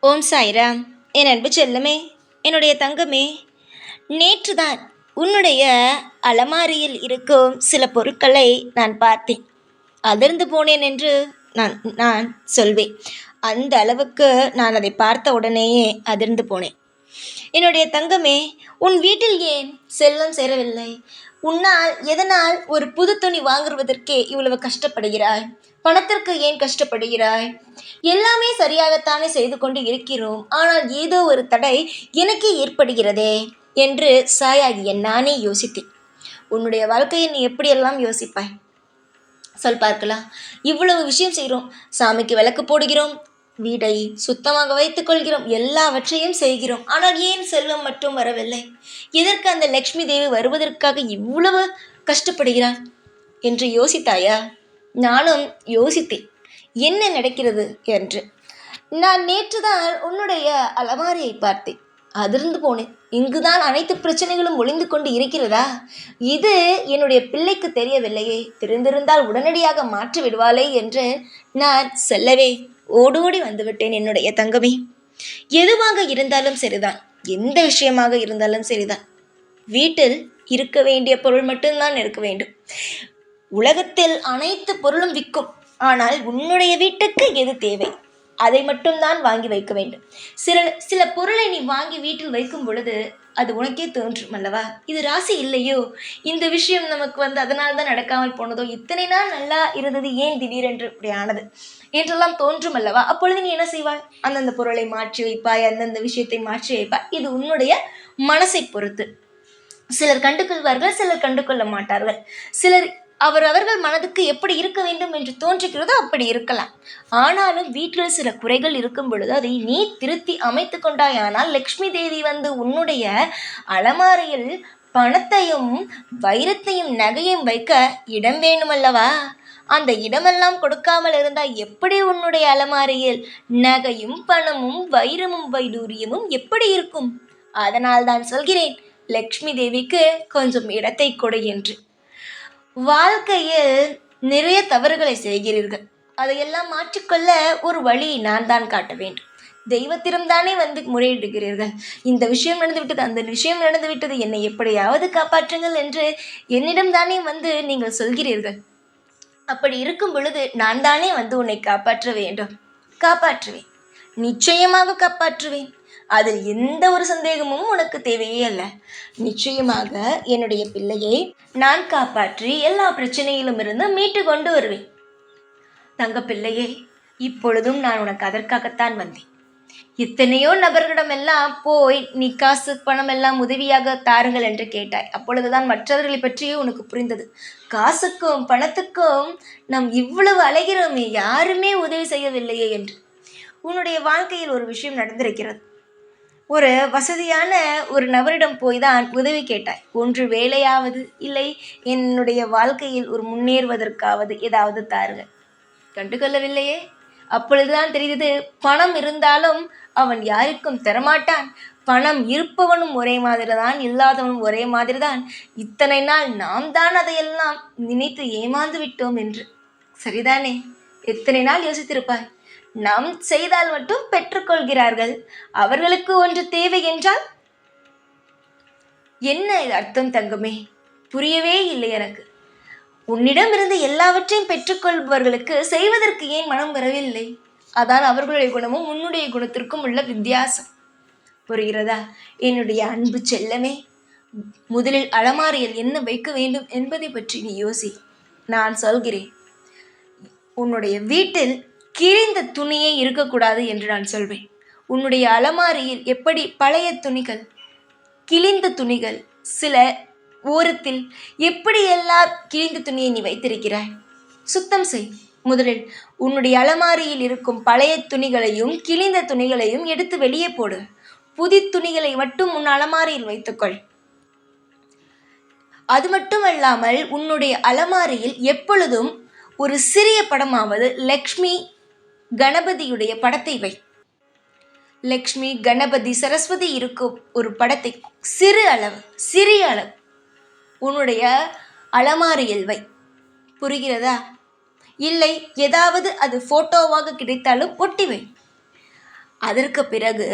ஓம் சாய்ராம். என் அன்பு செல்லமே, என்னுடைய தங்கமே, நேற்றுதான் உன்னுடைய அலமாரியில் இருக்கும் சில பொருட்களை நான் பார்த்தேன். அதிர்ந்து போனேன் என்று நான் நான் சொல்வேன். அந்த அளவுக்கு நான் அதை பார்த்த உடனேயே அதிர்ந்து போனேன். என்னுடைய தங்கமே, உன் வீட்டில் ஏன் செல்வம் சேரவில்லை? எதனால் ஒரு புது துணி வாங்குவதற்கே இவ்வளவு கஷ்டப்படுகிறாய்? பணத்திற்கு ஏன் கஷ்டப்படுகிறாய்? எல்லாமே சரியாகத்தானே செய்து கொண்டு இருக்கிறோம். ஆனால் ஏதோ ஒரு தடை எனக்கே ஏற்படுகிறதே என்று சாயாகிய நானே யோசித்தேன். உன்னுடைய வாழ்க்கையை நீ எப்படியெல்லாம் யோசிப்பாய் சொல் பார்க்கலாம். இவ்வளவு விஷயம் செய்கிறோம். சாமிக்கு விளக்கு போடுகிறோம், வீடை சுத்தமாக வைத்துக் கொள்கிறோம், எல்லாவற்றையும் செய்கிறோம். ஆனால் ஏன் செல்வம் மட்டும் வரவில்லை? எதற்கு அந்த லக்ஷ்மி தேவி வருவதற்காக இவ்வளவு கஷ்டப்படுகிறான் என்று யோசித்தாயா? நானும் யோசித்தேன் என்ன நடக்கிறது என்று. நான் நேற்றுதான் உன்னுடைய அலமாரியை பார்த்தேன். அதிர்ந்து போனேன். இங்குதான் அனைத்து பிரச்சனைகளும் ஒளிந்து கொண்டு இருக்கிறதா? இது என்னுடைய பிள்ளைக்கு தெரியவில்லையே, தெரிந்திருந்தால் உடனடியாக மாற்றி விடுவாளே என்று நான் சொல்லவே ஓடோடி வந்துவிட்டேன். என்னுடைய தங்கமே, எதுவாக இருந்தாலும் சரிதான், எந்த விஷயமாக இருந்தாலும் சரிதான், வீட்டில் இருக்க வேண்டிய பொருள் மட்டும்தான் இருக்க வேண்டும். உலகத்தில் அனைத்து பொருளும் விற்கும், ஆனால் உன்னுடைய வீட்டுக்கு எது தேவை அதை மட்டும்தான் வாங்கி வைக்க வேண்டும். சில பொருளை நீ வாங்கி வீட்டில் வைக்கும் பொழுது அது உனக்கே தோன்றும் அல்லவா, இது ராசி இல்லையோ, இந்த விஷயம் நமக்கு அதனால் தான் நடக்காமல் போனதோ, இத்தனை நாள் நல்லா இருந்தது ஏன் திடீரென்று இப்படி ஆனது என்றெல்லாம் தோன்றும் அல்லவா. அப்பொழுது நீ என்ன செய்வாய்? அந்தந்த பொருளை மாற்றி வைப்பாய், அந்தந்த விஷயத்தை மாற்றி வைப்பாய். இது உன்னுடைய மனசை பொறுத்து. சிலர் கண்டுகொள்வார்கள், சிலர் கண்டுகொள்ள மாட்டார்கள். சிலர் அவர்கள் மனதுக்கு எப்படி இருக்க வேண்டும் என்று தோன்றுகிறதோ அப்படி இருக்கலாம். ஆனாலும் வீட்டில் சில குறைகள் இருக்கும் பொழுது அதை நீ திருத்தி அமைத்து கொண்டாயானால் லக்ஷ்மி தேவி உன்னுடைய அலமாரியில் பணத்தையும் வைரத்தையும் நகையும் வைக்க இடம் வேணுமல்லவா? அந்த இடமெல்லாம் கொடுக்காமல் இருந்தால் எப்படி உன்னுடைய அலமாரியில் நகையும் பணமும் வைரமும் வைடூரியமும் எப்படி இருக்கும்? அதனால் தான் சொல்கிறேன், லக்ஷ்மி தேவிக்கு கொஞ்சம் இடத்தை கொடு என்று. வாழ்க்கையில் நிறைய தவறுகளை செய்கிறீர்கள். அதையெல்லாம் மாற்றிக்கொள்ள ஒரு வழியை நான் தான் காட்ட வேண்டும். தெய்வத்திடம் தானே முறையிடுகிறீர்கள். இந்த விஷயம் நடந்துவிட்டது, அந்த விஷயம் நடந்துவிட்டது, என்னை எப்படியாவது காப்பாற்றுங்கள் என்று என்னிடம் தானே நீங்கள் சொல்கிறீர்கள். அப்படி இருக்கும் பொழுது நான் தானே உன்னை காப்பாற்ற வேண்டும். காப்பாற்றுவேன், நிச்சயமாக காப்பாற்றுவேன். அதில் எந்த ஒரு சந்தேகமும் உனக்கு தேவையே அல்ல. நிச்சயமாக என்னுடைய பிள்ளையை நான் காப்பாற்றி எல்லா பிரச்சனையிலும் இருந்து மீட்டு கொண்டு வருவேன். தங்க பிள்ளையே, இப்பொழுதும் நான் உனக்கு அதற்காகத்தான் வந்தேன். எத்தனையோ நபர்களிடமெல்லாம் போய் நீ காசு பணம் எல்லாம் உதவியாக தாருங்கள் என்று கேட்டாய். அப்பொழுதுதான் மற்றவர்களை பற்றியே உனக்கு புரிந்தது. காசுக்கும் பணத்துக்கும் நாம் இவ்வளவு அலைகிறோமே, யாருமே உதவி செய்யவில்லையே என்று. உன்னுடைய வாழ்க்கையில் ஒரு விஷயம் நடந்திருக்கிறது. ஒரு வசதியான ஒரு நபரிடம் போய் தான் உதவி கேட்டாய். ஒன்று வேலையாவது, இல்லை என்னுடைய வாழ்க்கையில் ஒரு முன்னேறுவதற்காவது ஏதாவது தாருங்கள். கண்டுகொள்ளவில்லையே. அப்பொழுதுதான் தெரிந்தது, பணம் இருந்தாலும் அவன் யாருக்கும் தரமாட்டான். பணம் இருப்பவனும் ஒரே மாதிரி தான், இல்லாதவனும் ஒரே மாதிரி தான். இத்தனை நாள் நாம் தான் அதையெல்லாம் நினைத்து ஏமாந்து விட்டோம் என்று. சரிதானே? எத்தனை நாள் யோசித்திருப்பாய்? நாம் செய்தால் மட்டும் பெற்றுக்கொள்கிறார்கள், அவர்களுக்கு ஒன்று தேவை என்றால் என்ன இது அர்த்தம் தங்கமே? புரியவே இல்லை எனக்கு. உன்னிடமிருந்து எல்லாவற்றையும் பெற்றுக்கொள்பவர்களுக்கு செய்வதற்கு ஏன் மனம் வரவில்லை? அதான் அவர்களுடைய குணமும் உன்னுடைய குணத்திற்கும் உள்ள வித்தியாசம். புரிகிறதா? என்னுடைய அன்பு செல்லமே, முதலில் அலமாரியில் என்ன வைக்க வேண்டும் என்பதை பற்றி நீ யோசி. நான் சொல்கிறேன், உன்னுடைய வீட்டில் கிழிந்த துணியே இருக்கக்கூடாது என்று நான் சொல்வேன். உன்னுடைய அலமாரியில் எப்படி பழைய துணிகள், கிழிந்த துணிகள், சில ஓரத்தில் எப்படி எல்லாம் கிழிந்த துணியை நீ வைத்திருக்கிறாய்? சுத்தம் செய். முதலில் உன்னுடைய அலமாரியில் இருக்கும் பழைய துணிகளையும் கிழிந்த துணிகளையும் எடுத்து வெளியே போடு. புதி துணிகளை மட்டும் உன் அலமாரியில் வைத்துக்கொள். அது மட்டுமல்லாமல் உன்னுடைய அலமாரியில் எப்பொழுதும் ஒரு சிறிய படமாவது லக்ஷ்மி கணபதியுடைய படத்தை வை. லக்ஷ்மி கணபதி சரஸ்வதி இருக்கும் ஒரு படத்தை சிறிய அளவு உன்னுடைய அலமாரியில் வை. புரிகிறதா? இல்லை ஏதாவது அது போட்டோவாக கிடைத்தாலும் ஒட்டி வை. அதற்கு பிறகு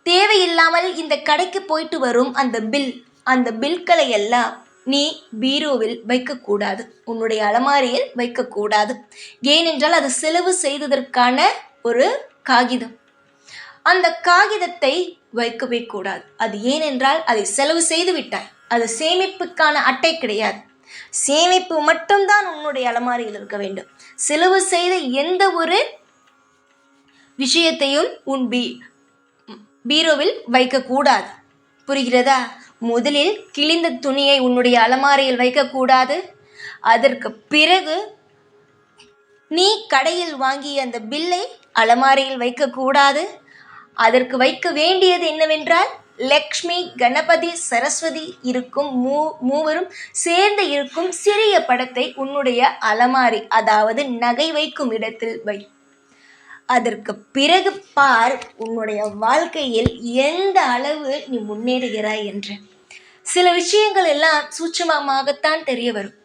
தேவையில்லாமல் இந்த கடைக்கு போயிட்டு வரும் அந்த பில்களை எல்லாம் நீ பீரோவில் வைக்கக்கூடாது, உன்னுடைய அலமாரியில் வைக்கக்கூடாது. ஏனென்றால் அது செலவு செய்ததற்கான ஒரு காகிதம். அந்த காகிதத்தை வைக்கவே கூடாது. அது ஏனென்றால் அதை செலவு செய்து விட்டாய். அது சேமிப்புக்கான அட்டை கிடையாது. சேமிப்பு மட்டும்தான் உன்னுடைய அலமாரியில் இருக்க வேண்டும். செலவு செய்த எந்த ஒரு விஷயத்தையும் உன் பீரோவில் வைக்கக்கூடாது. புரிகிறதா? முதலில் கிழிந்த துணியை உன்னுடைய அலமாரியில் வைக்கக்கூடாது. அதற்கு பிறகு நீ கடையில் வாங்கிய அந்த பில்லை அலமாரியில் வைக்கக்கூடாது. அதற்கு வைக்க வேண்டியது என்னவென்றால் லக்ஷ்மி, கணபதி, சரஸ்வதி இருக்கும் மூவரும் சேர்ந்து இருக்கும் சிறிய படத்தை உன்னுடைய அலமாரி, அதாவது நகை வைக்கும் இடத்தில் வை. அதற்கு பிறகு பார் உன்னுடைய வாழ்க்கையில் எந்த அளவு நீ முன்னேறுகிறாய் என்று. சில விஷயங்கள் எல்லாம் சூட்சமமாகத்தான் தெரிய வரும்.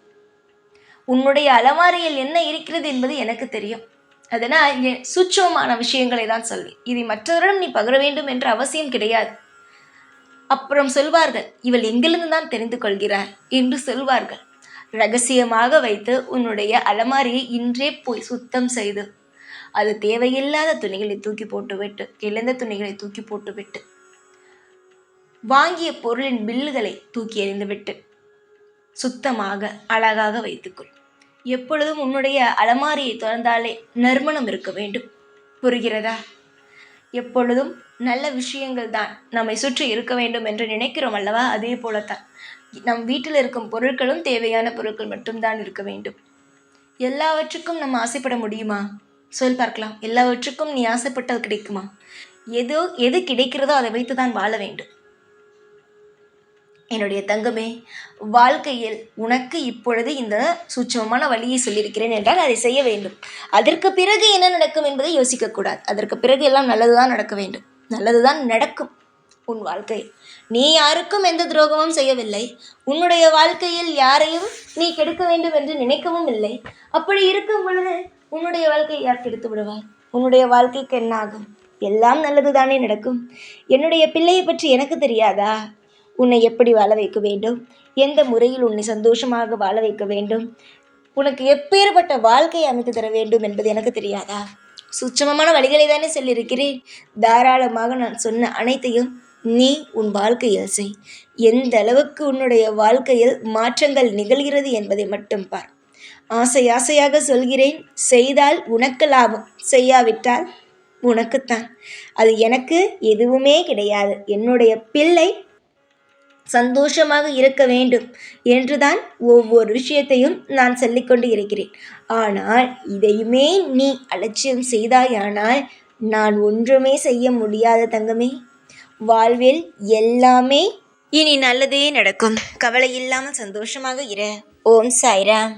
உன்னுடைய அலமாரியில் என்ன இருக்கிறது என்பது எனக்கு தெரியும். அதனால் சூட்சமமான விஷயங்களை தான் சொல்லி இதை மற்றவரிடம் நீ பகிர வேண்டும் என்ற அவசியம் கிடையாது. அப்புறம் சொல்வார்கள், இவள் எங்கிருந்து தான் தெரிந்து கொள்கிறார் என்று சொல்வார்கள். ரகசியமாக வைத்து உன்னுடைய அலமாரியை இன்றே போய் சுத்தம் செய்து அது தேவையில்லாத துணிகளை தூக்கி போட்டுவிட்டு, கிழிந்த துணிகளை தூக்கி போட்டுவிட்டு, வாங்கிய பொருளின் பில்லுகளை தூக்கி எறிந்துவிட்டு சுத்தமாக அழகாக வைத்துக்கொள். எப்பொழுதும் உன்னுடைய அலமாரியை திறந்தாலே நறுமணம் இருக்க வேண்டும். புரிகிறதா? எப்பொழுதும் நல்ல விஷயங்கள் தான் நம்மை சுற்றி இருக்க வேண்டும் என்று நினைக்கிறோம் அல்லவா? அதே போலத்தான் நம் வீட்டில் இருக்கும் பொருட்களும் தேவையான பொருட்கள் மட்டும்தான் இருக்க வேண்டும். எல்லாவற்றுக்கும் நம்ம ஆசைப்பட முடியுமா? சொல் பார்க்கலாம். எல்லாவற்றுக்கும் நீ ஆசைப்பட்டால் கிடைக்குமா? எது கிடைக்கிறதோ அதை வைத்து தான் வாழ வேண்டும். என்னுடைய தங்கமே, வாழ்க்கையில் உனக்கு இப்பொழுது இந்த சூட்சமமான வழியை சொல்லியிருக்கிறேன் என்றால் அதை செய்ய வேண்டும். அதற்கு பிறகு என்ன நடக்கும் என்பதை யோசிக்கக்கூடாது. அதற்கு பிறகு எல்லாம் நல்லதுதான் நடக்க வேண்டும். நல்லதுதான் நடக்கும் உன் வாழ்க்கையில். நீ யாருக்கும் எந்த துரோகமும் செய்யவில்லை. உன்னுடைய வாழ்க்கையில் யாரையும் நீ கெடுக்க வேண்டும் என்று நினைக்கவும் இல்லை. அப்படி இருக்கும் பொழுது உன்னுடைய வாழ்க்கையை யார் கெடுத்து விடுவார்? உன்னுடைய வாழ்க்கைக்கு என்ன ஆகும்? எல்லாம் நல்லது தானே நடக்கும். என்னுடைய பிள்ளையை பற்றி எனக்கு தெரியாதா? உன்னை எப்படி வாழ வைக்க வேண்டும், எந்த முறையில் உன்னை சந்தோஷமாக வாழ வைக்க வேண்டும், உனக்கு எப்பேற்பட்ட வாழ்க்கையை அமைத்து தர வேண்டும் என்பது எனக்கு தெரியாதா? சூட்சமமான வழிகளை தானே சொல்லியிருக்கிறேன். தாராளமாக நான் சொன்ன அனைத்தையும் நீ உன் வாழ்க்கையில் செய். எந்த அளவுக்கு உன்னுடைய வாழ்க்கையில் மாற்றங்கள் நிகழ்கிறது என்பதை மட்டும் பார். ஆசையாக சொல்கிறேன், செய்தால் உனக்கு லாபம், செய்யாவிட்டால் உனக்குத்தான். அது எனக்கு எதுவுமே கிடையாது. என்னுடைய பிள்ளை சந்தோஷமாக இருக்க வேண்டும் என்றுதான் ஒவ்வொரு விஷயத்தையும் நான் சொல்லிக்கொண்டு இருக்கிறேன். ஆனால் இதையுமே நீ அலட்சியம் செய்தாயானால் நான் ஒன்றுமே செய்ய முடியாத தங்கமே. வாழ்வில் எல்லாமே இனி நல்லதே நடக்கும். கவலை இல்லாமல் சந்தோஷமாக இரு. ஓம் சாய்ராம்.